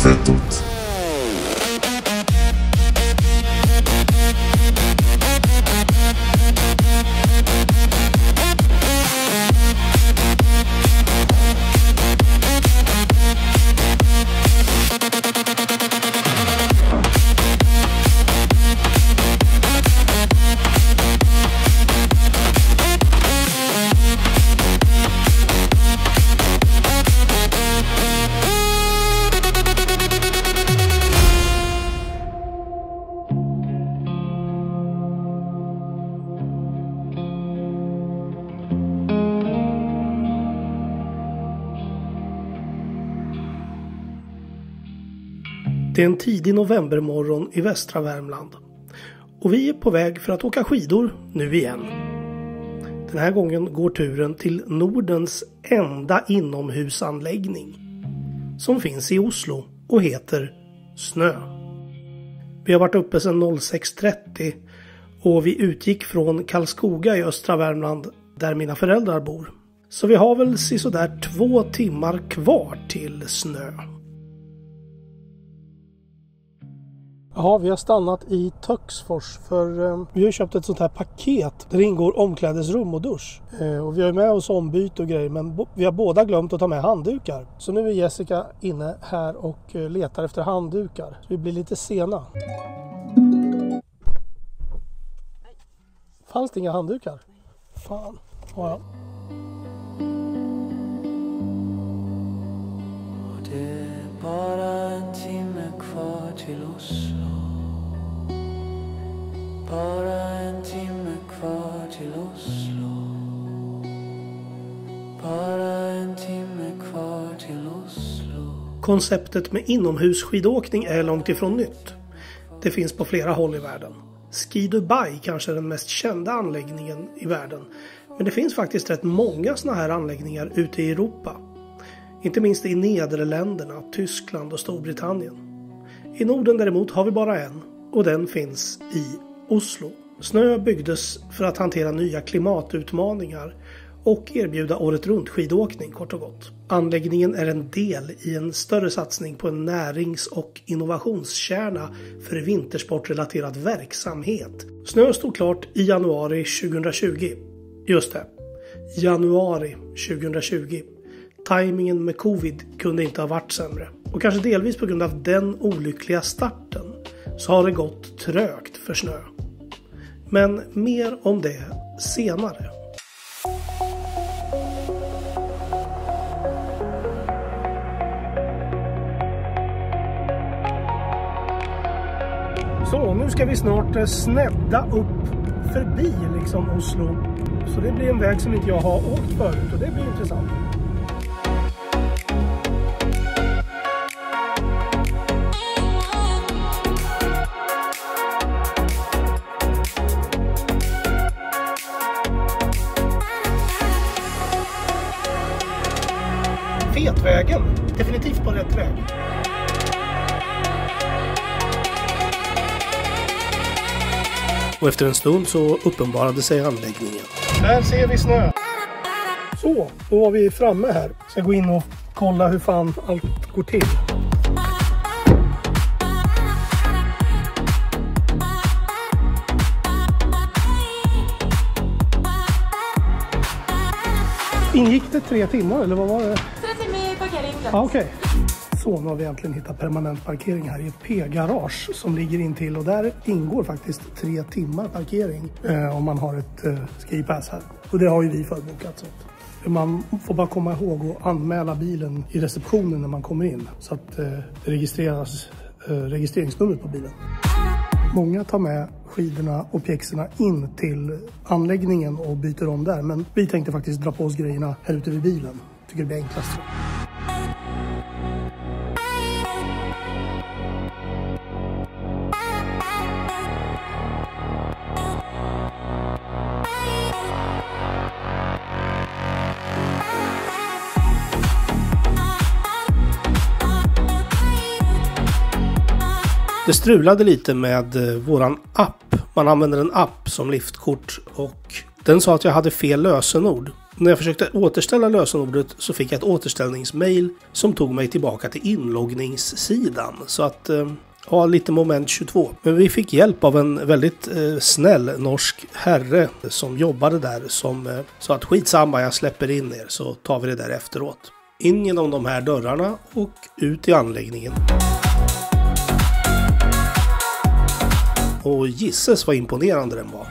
Fettet. Det är en tidig novembermorgon i västra Värmland och vi är på väg för att åka skidor nu igen. Den här gången går turen till Nordens enda inomhusanläggning som finns i Oslo och heter Snö. Vi har varit uppe sedan 06.30 och vi utgick från Karlskoga i östra Värmland där mina föräldrar bor. Så vi har väl sådär 2 timmar kvar till Snö. Ja, vi har stannat i Töcksfors för vi har köpt ett sånt här paket där det ingår omklädesrum och dusch. Och vi har med oss ombyte och grejer, men vi har båda glömt att ta med handdukar. Så nu är Jessica inne här och letar efter handdukar. Så vi blir lite sena. Fanns det inga handdukar? Fan, ja. Det är bara en timme kvar till Oslo. Bara en timme kvar till Oslo. Bara en timme kvar till Oslo. Konceptet med inomhusskidåkning är långt ifrån nytt. Det finns på flera håll i världen. Ski Dubai kanske är den mest kända anläggningen i världen. Men det finns faktiskt rätt många såna här anläggningar ute i Europa. Inte minst i Nederländerna, Tyskland och Storbritannien. I Norden däremot har vi bara en och den finns i Oslo. Snö byggdes för att hantera nya klimatutmaningar och erbjuda året runt skidåkning kort och gott. Anläggningen är en del i en större satsning på en närings- och innovationskärna för vintersportrelaterad verksamhet. Snö stod klart i januari 2020. Just det, januari 2020. Timingen med covid kunde inte ha varit sämre. Och kanske delvis på grund av den olyckliga starten så har det gått trögt för Snö. Men mer om det senare. Så nu ska vi snart snedda upp förbi Oslo. Så det blir en väg som inte jag har åkt förut och det blir intressant. Fetvägen, definitivt på rätt väg. Och efter en stund så uppenbarade sig anläggningen. Här ser vi Snö. Så, då var vi framme här. Ska gå in och kolla hur fan allt går till. Ingick det 3 timmar eller vad var det? 3 timmar parkering. Ja, okej. Så nu har vi äntligen hittat permanent parkering här i ett P-garage som ligger in till och där ingår faktiskt 3 timmar parkering om man har ett skipass här. Och det har ju vi förbokat. Så man får bara komma ihåg att anmäla bilen i receptionen när man kommer in så att det registreras registreringsnumret på bilen. Många tar med skidorna och pjäxorna in till anläggningen och byter om där. Men vi tänkte faktiskt dra på oss grejerna här ute vid bilen. Tycker det blir enklast. Det strulade lite med våran app. Man använder en app som liftkort och den sa att jag hade fel lösenord. När jag försökte återställa lösenordet så fick jag ett återställningsmail som tog mig tillbaka till inloggningssidan. Så att, ja, lite moment 22. Men vi fick hjälp av en väldigt snäll norsk herre som jobbade där som sa att skitsamma, jag släpper in er så tar vi det där efteråt. In genom de här dörrarna och ut i anläggningen. Och gisses vad imponerande den var.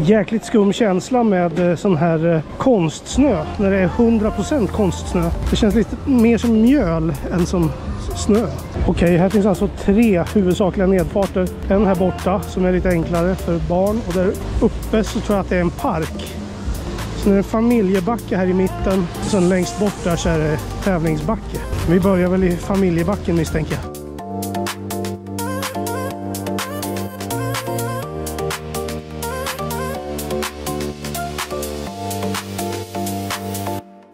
Jäkligt skum känsla med sån här konstsnö. När det är 100% konstsnö. Det känns lite mer som mjöl än som snö. Okej, här finns alltså 3 huvudsakliga nedfarter. En här borta som är lite enklare för barn. Och där uppe så tror jag att det är en park. Så det är en familjebacke här i mitten. Och sen längst bort där så är det tävlingsbacke. Vi börjar väl i familjebacken misstänker jag.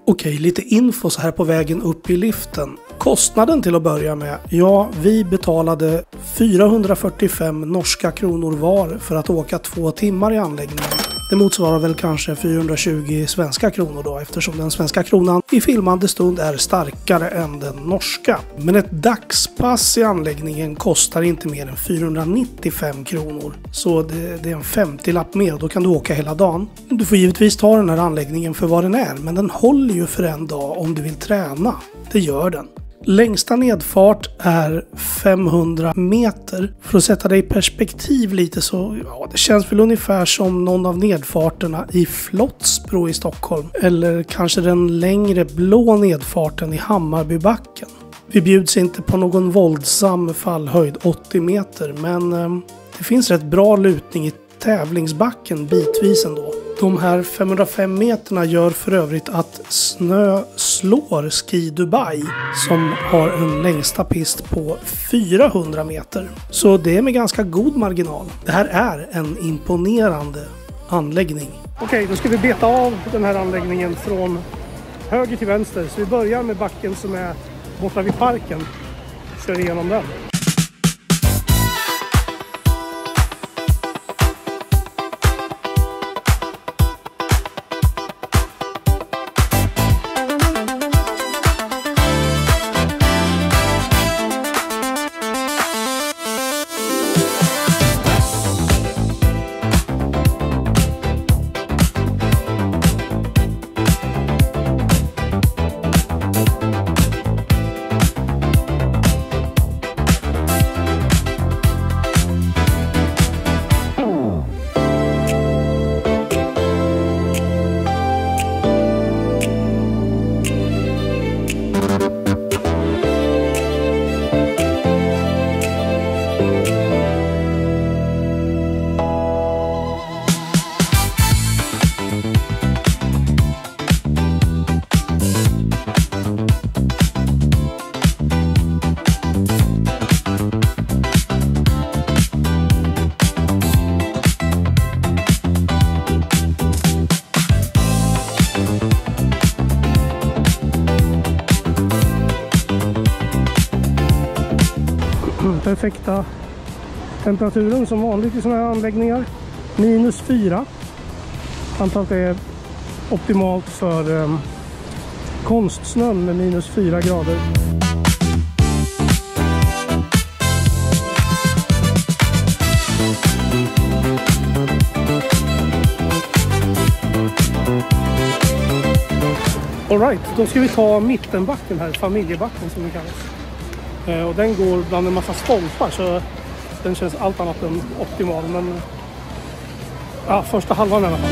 Okej, lite info så här på vägen upp i liften. Kostnaden till att börja med, ja, vi betalade 445 norska kronor var för att åka 2 timmar i anläggningen. Det motsvarar väl kanske 420 svenska kronor då, eftersom den svenska kronan i filmande stund är starkare än den norska. Men ett dagspass i anläggningen kostar inte mer än 495 kronor. Så det är en 50-lapp mer och då kan du åka hela dagen. Du får givetvis ta den här anläggningen för vad den är, men den håller ju för en dag om du vill träna. Det gör den. Längsta nedfart är 500 meter. För att sätta det i perspektiv lite så, ja, det känns väl ungefär som någon av nedfarterna i Flottsbro i Stockholm. Eller kanske den längre blå nedfarten i Hammarbybacken. Vi bjuds inte på någon våldsam fallhöjd 80 meter, men det finns rätt bra lutning i tävlingsbacken bitvis ändå. De här 505 meterna gör för övrigt att snö slår Ski Dubai som har en längsta pist på 400 meter. Så det är med ganska god marginal. Det här är en imponerande anläggning. Okej, då ska vi beta av den här anläggningen från höger till vänster. Så vi börjar med backen som är borta vid parken. Kör igenom den. Perfekta temperaturen som vanligt i sådana här anläggningar. -4. Antar att det är optimalt för konstsnön med -4 grader. Alright, då ska vi ta mittenbacken här, familjebacken som det kallas. Och den går bland en massa stolpar så den känns allt annat än optimal, men ja, första halvan i alla fall.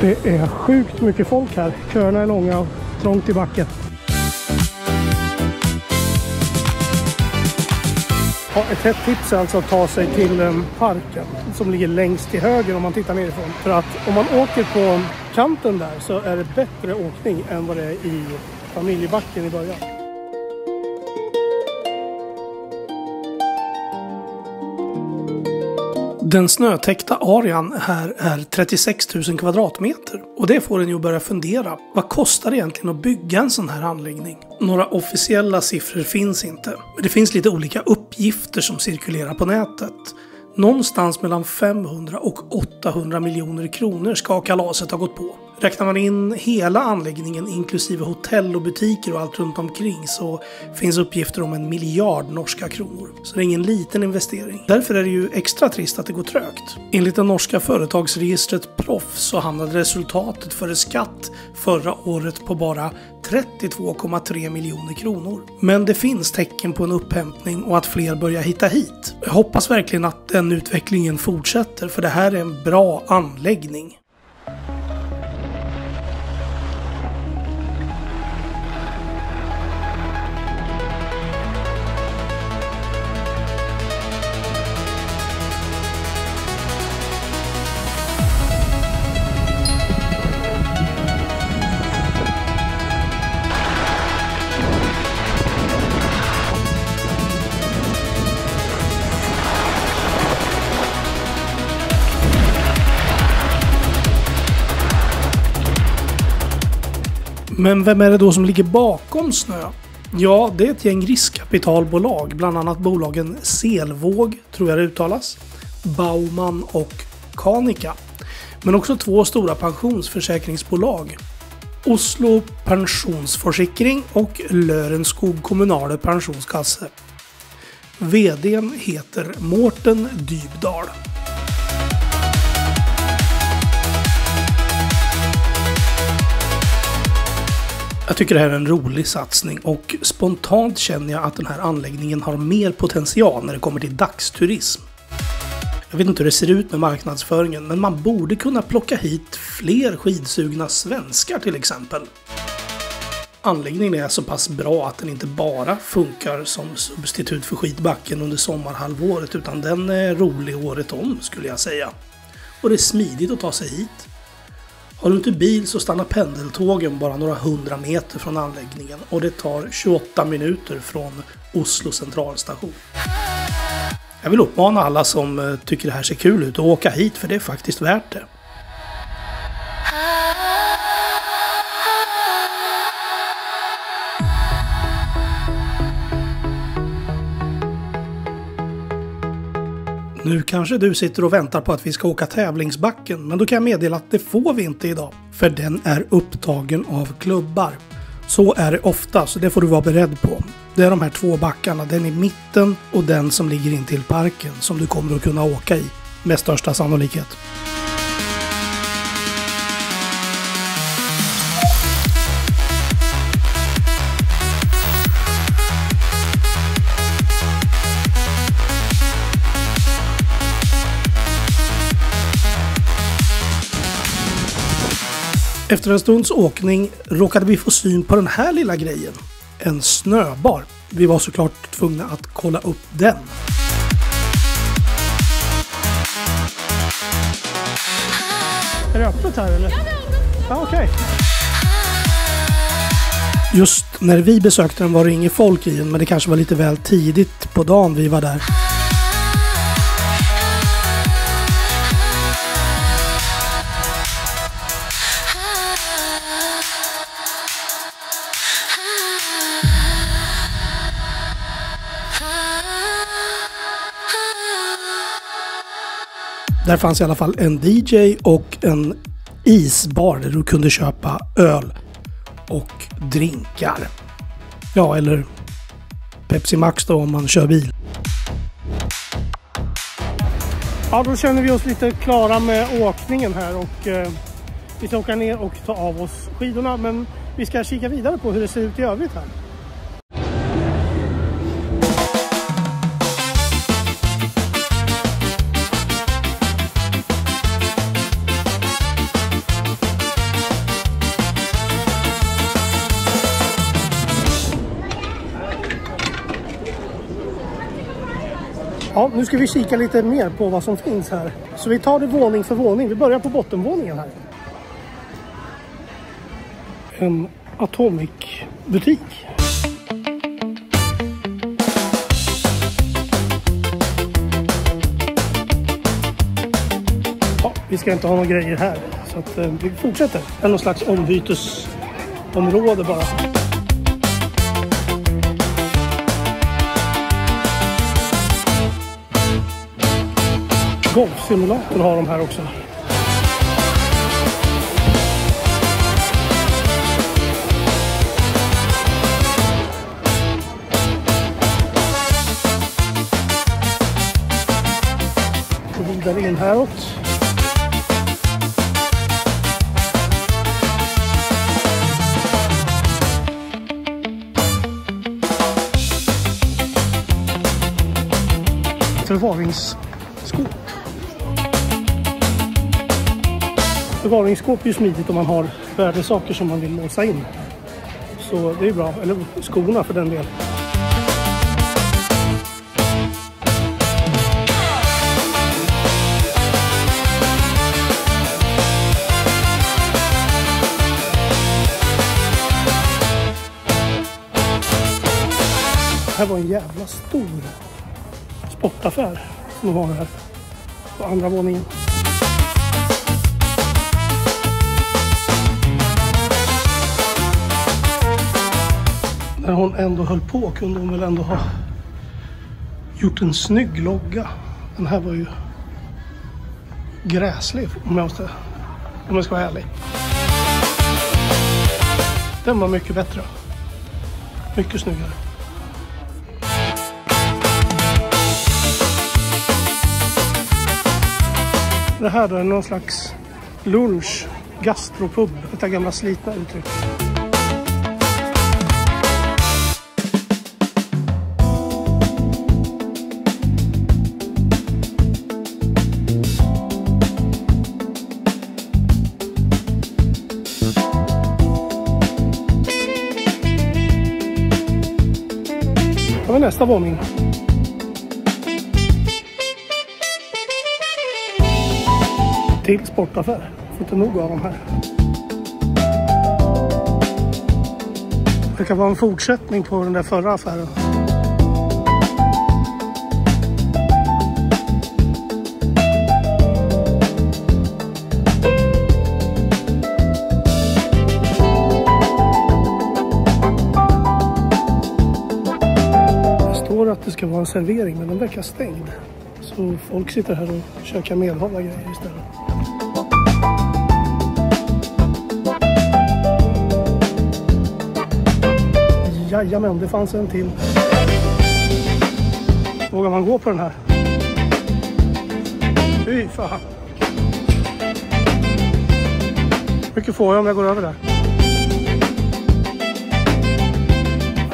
Det är sjukt mycket folk här. Köerna är långa och trångt i backen. Ja, ett hett tips är alltså att ta sig till parken som ligger längst till höger om man tittar nerifrån. För att om man åker på kanten där så är det bättre åkning än vad det är i familjebacken i början. Den snötäckta arean här är 36 000 kvadratmeter och det får en ju att börja fundera. Vad kostar det egentligen att bygga en sån här anläggning? Några officiella siffror finns inte, men det finns lite olika uppgifter som cirkulerar på nätet. Någonstans mellan 500 och 800 miljoner kronor ska kalaset ha gått på. Räknar man in hela anläggningen inklusive hotell och butiker och allt runt omkring så finns uppgifter om 1 miljard norska kronor. Så det är ingen liten investering. Därför är det ju extra trist att det går trögt. Enligt det norska företagsregistret Proff så hamnade resultatet före skatt förra året på bara 32,3 miljoner kronor. Men det finns tecken på en upphämtning och att fler börjar hitta hit. Jag hoppas verkligen att den utvecklingen fortsätter för det här är en bra anläggning. Men vem är det då som ligger bakom Snö? Ja, det är ett gäng riskkapitalbolag, bland annat bolagen Selvåg, tror jag det uttalas, Baumann och Kanika. Men också 2 stora pensionsförsäkringsbolag, Oslo Pensionsforsikring och Lørenskog kommunale pensionskasse. VD:n heter Morten Dybdahl. Jag tycker det här är en rolig satsning och spontant känner jag att den här anläggningen har mer potential när det kommer till dagsturism. Jag vet inte hur det ser ut med marknadsföringen, men man borde kunna plocka hit fler skidsugna svenskar till exempel. Anläggningen är så pass bra att den inte bara funkar som substitut för skidbacken under sommarhalvåret utan den är rolig året om skulle jag säga. Och det är smidigt att ta sig hit. Har du inte bil så stannar pendeltågen bara några 100 meter från anläggningen och det tar 28 minuter från Oslo centralstation. Jag vill uppmana alla som tycker det här ser kul ut att åka hit för det är faktiskt värt det. Nu kanske du sitter och väntar på att vi ska åka tävlingsbacken, men då kan jag meddela att det får vi inte idag. För den är upptagen av klubbar. Så är det ofta, så det får du vara beredd på. Det är de här 2 backarna, den i mitten och den som ligger in till parken som du kommer att kunna åka i, med största sannolikhet. Efter en stunds åkning råkade vi få syn på den här lilla grejen. En snöbar. Vi var såklart tvungna att kolla upp den. Är det öppet här eller? Ja, okej. Just när vi besökte den var det inget folk i den, men det kanske var lite väl tidigt på dagen vi var där. Där fanns i alla fall en DJ och en isbar där du kunde köpa öl och drinkar. Ja, eller Pepsi Max då om man kör bil. Ja, då känner vi oss lite klara med åkningen här och vi ska åka ner och ta av oss skidorna. Men vi ska kika vidare på hur det ser ut i övrigt här. Ja, nu ska vi kika lite mer på vad som finns här. Så vi tar det våning för våning. Vi börjar på bottenvåningen här. En Atomic-butik. Ja, vi ska inte ha några grejer här. Så att vi fortsätter. Det är någon slags ombytesområde bara. Golfsimulator har de här också. Och vidare in häråt. Förvaringsskåp. Förvaringsskåp är ju smidigt om man har värdesaker som man vill låsa in. Så det är bra. Eller skorna för den delen. Det här var en jävla stor sportaffär som de har här på andra våningen. När hon ändå höll på kunde hon väl ändå ha gjort en snygg logga. Den här var ju gräslig om jag ska vara ärlig. Den var mycket bättre. Mycket snyggare. Det här är någon slags lunch, gastropub, ett gamla slitna uttryck. Det var nästa våning. Till sportaffär. Får inte nog av dem här. Det kan vara en fortsättning på den där förra affären. Det står att det ska vara en servering men den verkar stängd. Så folk sitter här och köker medhavda grejer istället. Jajamän, det fanns en till. Vågar man gå på den här? Fy fan. Hur mycket får jag om jag går över där?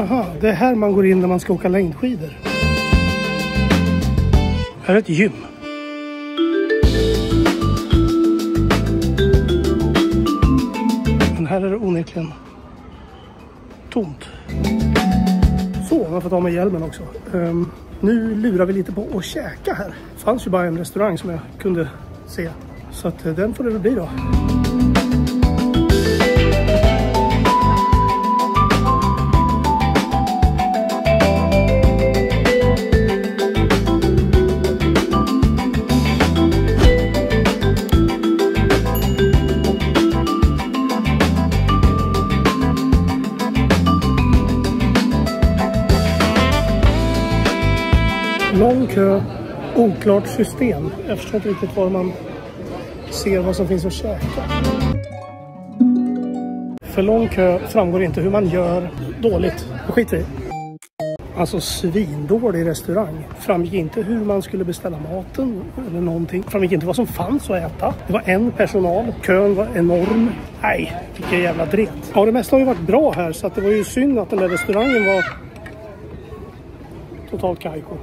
Aha, det är här man går in när man ska åka längdskidor. Här är ett gym. Men här är det onekligen tomt. Så, man får ta med hjälmen också. Nu lurar vi lite på att käka här. Det fanns ju bara en restaurang som jag kunde se. Så att den får det väl bli då. Lång kö, oklart system. Jag förstår inte riktigt var man ser vad som finns att käka. För lång kö framgår inte hur man gör dåligt. Skit i. Alltså svindålig restaurang. Framgick inte hur man skulle beställa maten eller någonting. Framgick inte vad som fanns att äta. Det var en personal. Kön var enorm. Nej, vilken jävla dret. Ja, det mesta har ju varit bra här så att det var ju synd att den där restaurangen var totalt kajko.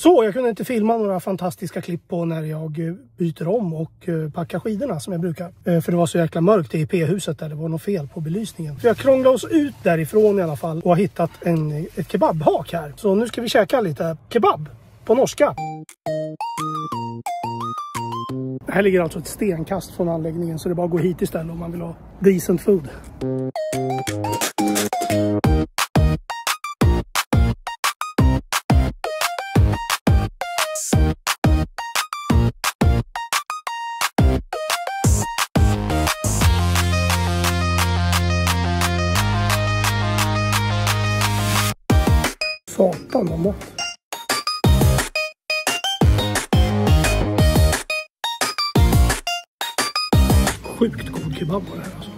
Så jag kunde inte filma några fantastiska klipp på när jag byter om och packar skidorna som jag brukar. För det var så jäkla mörkt i P-huset där, det var något fel på belysningen. Så jag krånglade oss ut därifrån i alla fall och har hittat ett kebabhak här. Så nu ska vi käka lite kebab på norska. Det här ligger alltså ett stenkast från anläggningen, så det är bara att gå hit istället om man vill ha decent food. Satan vad mat. Sjukt god kebab var det här alltså.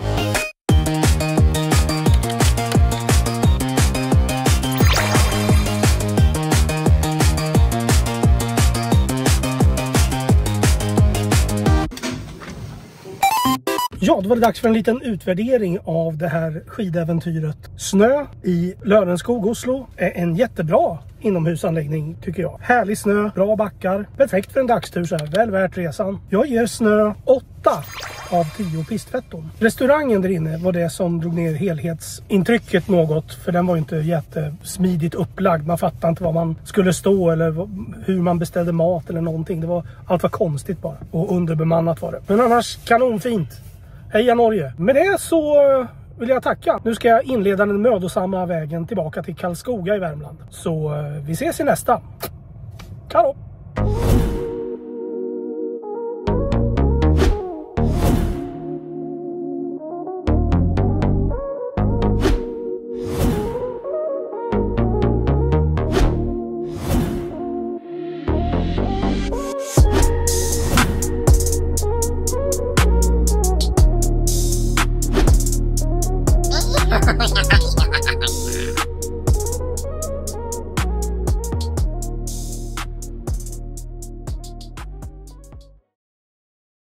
Ja, då var det dags för en liten utvärdering av det här skidäventyret. Snö i Lørenskog, Oslo är en jättebra inomhusanläggning tycker jag. Härlig snö, bra backar, perfekt för en dagstur så här, väl värt resan. Jag ger snö 8 av 10 pistfetton. Restaurangen där inne var det som drog ner helhetsintrycket något, för den var ju inte jättesmidigt upplagd. Man fattade inte var man skulle stå eller hur man beställde mat eller någonting. Allt var konstigt bara och underbemannat var det. Men annars kanonfint. Heja Norge! Med det så vill jag tacka. Nu ska jag inleda den mödosamma vägen tillbaka till Karlskoga i Värmland. Så vi ses i nästa. Karo!